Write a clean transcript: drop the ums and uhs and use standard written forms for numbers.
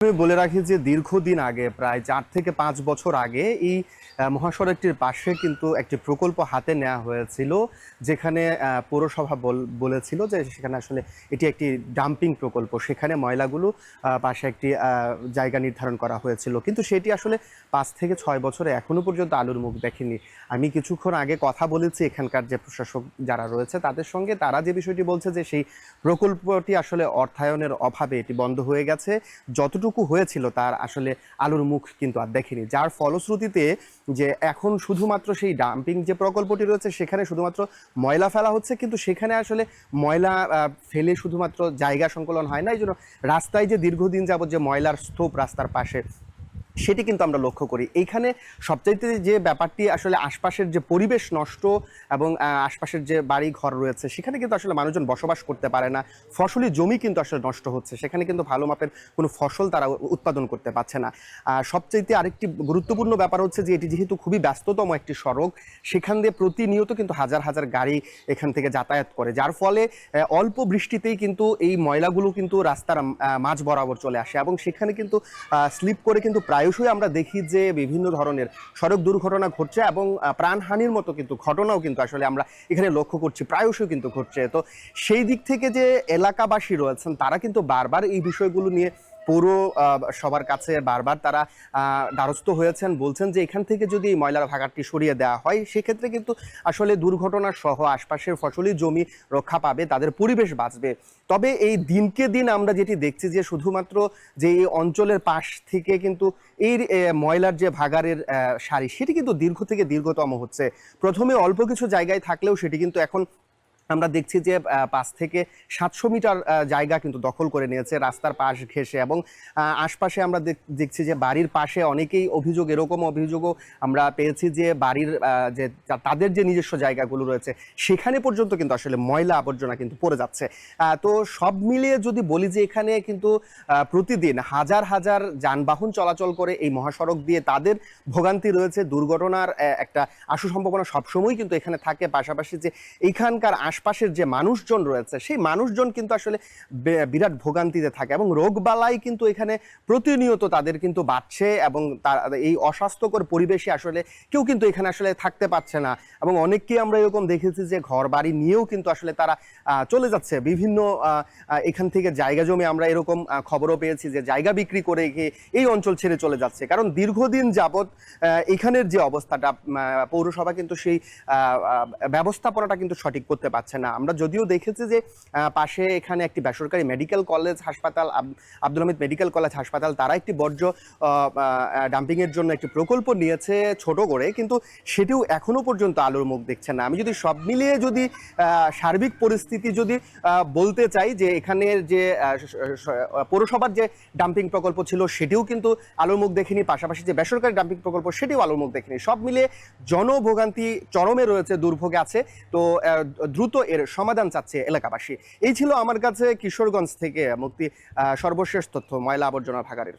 আমি বলে রাখি যে দীর্ঘদিন আগে প্রায় ৪ থেকে ৫ বছর আগে এই মহাসড়কটির পাশে কিন্তু একটি প্রকল্প হাতে নেওয়া হয়েছিল, যেখানে পৌরসভা বলেছিল যে সেখানে আসলে এটি একটি ডাম্পিং প্রকল্প। সেখানে ময়লাগুলো পাশে একটি জায়গা নির্ধারণ করা হয়েছিল, কিন্তু সেটি আসলে ৫ থেকে ৬ বছরে এখনো পর্যন্ত আলোর মুখ দেখেনি। আমি কিছুক্ষণ আগে কথা বলেছি এখানকার যে প্রশাসক যারা রয়েছে তাদের সঙ্গে, তারা যে বিষয়টি বলছে যে সেই প্রকল্পটি আসলে অর্থায়নের অভাবে এটি বন্ধ হয়ে গেছে। যতটুকু হয়েছিল তার আসলে আলোর মুখ কিন্তু আর দেখেনি, যার ফলশ্রুতিতে যে এখন শুধুমাত্র সেই ডাম্পিং যে প্রকল্পটি রয়েছে সেখানে শুধুমাত্র ময়লা ফেলা হচ্ছে, কিন্তু সেখানে আসলে ময়লা ফেলে শুধুমাত্র জায়গা সংকলন হয় না। এই জন্য রাস্তায় যে দীর্ঘদিন যাবত যে ময়লার স্তূপ রাস্তার পাশে, সেটি কিন্তু আমরা লক্ষ্য করি। এইখানে সবচাইতে যে ব্যাপারটি আসলে আশপাশের যে পরিবেশ নষ্ট এবং আশপাশের যে বাড়ি ঘর রয়েছে সেখানে কিন্তু আসলে মানুষজন বসবাস করতে পারে না। ফসলি জমি কিন্তু আসলে নষ্ট হচ্ছে, সেখানে কিন্তু ভালো মাপের কোনো ফসল তারা উৎপাদন করতে পারছে না। সবচাইতে আরেকটি গুরুত্বপূর্ণ ব্যাপার হচ্ছে যে এটি যেহেতু খুবই ব্যস্ততম একটি সড়ক, সেখান দিয়ে প্রতিনিয়ত কিন্তু হাজার হাজার গাড়ি এখান থেকে যাতায়াত করে, যার ফলে অল্প বৃষ্টিতেই কিন্তু এই ময়লাগুলো কিন্তু রাস্তার মাঝ বরাবর চলে আসে এবং সেখানে কিন্তু স্লিপ করে কিন্তু প্রায়শই আমরা দেখি যে বিভিন্ন ধরনের সড়ক দুর্ঘটনা ঘটছে এবং প্রাণহানির মতো কিন্তু ঘটনাও কিন্তু আসলে আমরা এখানে লক্ষ্য করছি, প্রায়শই কিন্তু ঘটছে। তো সেই দিক থেকে যে এলাকাবাসী রয়েছেন তারা কিন্তু বারবার এই বিষয়গুলো নিয়ে পৌর সবার কাছে বারবার তারা দ্বারস্থ হয়েছেন, বলছেন যে এখান থেকে যদি এই ময়লার ভাগাড়টি সরিয়ে দেওয়া হয় সেক্ষেত্রে কিন্তু আসলে দুর্ঘটনা সহ আশপাশের ফসলি জমি রক্ষা পাবে, তাদের পরিবেশ বাঁচবে। তবে এই দিনকে দিন আমরা যেটি দেখছি যে শুধুমাত্র যে এই অঞ্চলের পাশ থেকে কিন্তু এই ময়লার যে ভাগাড়ের সারি সেটি কিন্তু দীর্ঘ থেকে দীর্ঘতম হচ্ছে। প্রথমে অল্প কিছু জায়গায় থাকলেও সেটি কিন্তু এখন আমরা দেখছি যে ৫ থেকে ৭০০ মিটার জায়গা কিন্তু দখল করে নিয়েছে রাস্তার পাশ ঘেঁষে। এবং আশপাশে আমরা দেখছি যে বাড়ির পাশে অনেকেই এরকম অভিযোগও আমরা পেয়েছি যে বাড়ির যে তাদের যে নিজস্ব জায়গাগুলো রয়েছে সেখানে পর্যন্ত কিন্তু আসলে ময়লা আবর্জনা কিন্তু পড়ে যাচ্ছে। তো সব মিলিয়ে যদি বলি যে এখানে কিন্তু প্রতিদিন হাজার হাজার যানবাহন চলাচল করে এই মহাসড়ক দিয়ে, তাদের ভোগান্তি রয়েছে, দুর্ঘটনার একটা আশু সম্ভাবনা সবসময় কিন্তু এখানে থাকে। পাশাপাশি যে এইখানকার আশপাশের যে মানুষজন রয়েছে সেই মানুষজন কিন্তু আসলে বিরাট ভোগান্তিতে থাকে এবং রোগবালাই কিন্তু এখানে প্রতিনিয়ত তাদের কিন্তু বাড়ছে এবং এই অস্বাস্থ্যকর পরিবেশে আসলে কেউ কিন্তু এখানে আসলে থাকতে পারছে না। এবং অনেককেই আমরা এরকম দেখেছি যে ঘর বাড়ি নিয়েও কিন্তু আসলে তারা চলে যাচ্ছে বিভিন্ন এখান থেকে জায়গা জমি, আমরা এরকম খবরও পেয়েছি যে জায়গা বিক্রি করে এই অঞ্চল ছেড়ে চলে যাচ্ছে, কারণ দীর্ঘদিন যাবৎ এখানের যে অবস্থাটা পৌরসভা কিন্তু সেই ব্যবস্থাপনাটা কিন্তু সঠিক করতে পারছে না। আমরা যদিও দেখেছি যে পাশে এখানে একটি বেসরকারি মেডিকেল কলেজ হাসপাতাল, আব্দুল হামিদ মেডিকেল কলেজ হাসপাতাল, তারা একটি বর্জ্য ডাম্পিং এর জন্য একটি প্রকল্প নিয়েছে ছোট করে, কিন্তু সেটিও এখনো পর্যন্ত আলোর মুখ দেখছে না। আমি যদি সব মিলিয়ে যদি সার্বিক পরিস্থিতি যদি বলতে চাই যে এখানের যে পৌরসভার যে ডাম্পিং প্রকল্প ছিল সেটিও কিন্তু আলোর মুখ দেখেনি, পাশাপাশি যে বেসরকারি ডাম্পিং প্রকল্প সেটিও আলোর মুখ দেখেনি। সব মিলিয়ে জনভোগান্তি চরমে রয়েছে, দুর্ভোগে আছে। তো দ্রুত এর সমাধান চাচ্ছে এলাকাবাসী। এই ছিল আমার কাছে কিশোরগঞ্জ থেকে মুক্তি সর্বশেষ তথ্য ময়লা আবর্জনা ভাগাড়ের।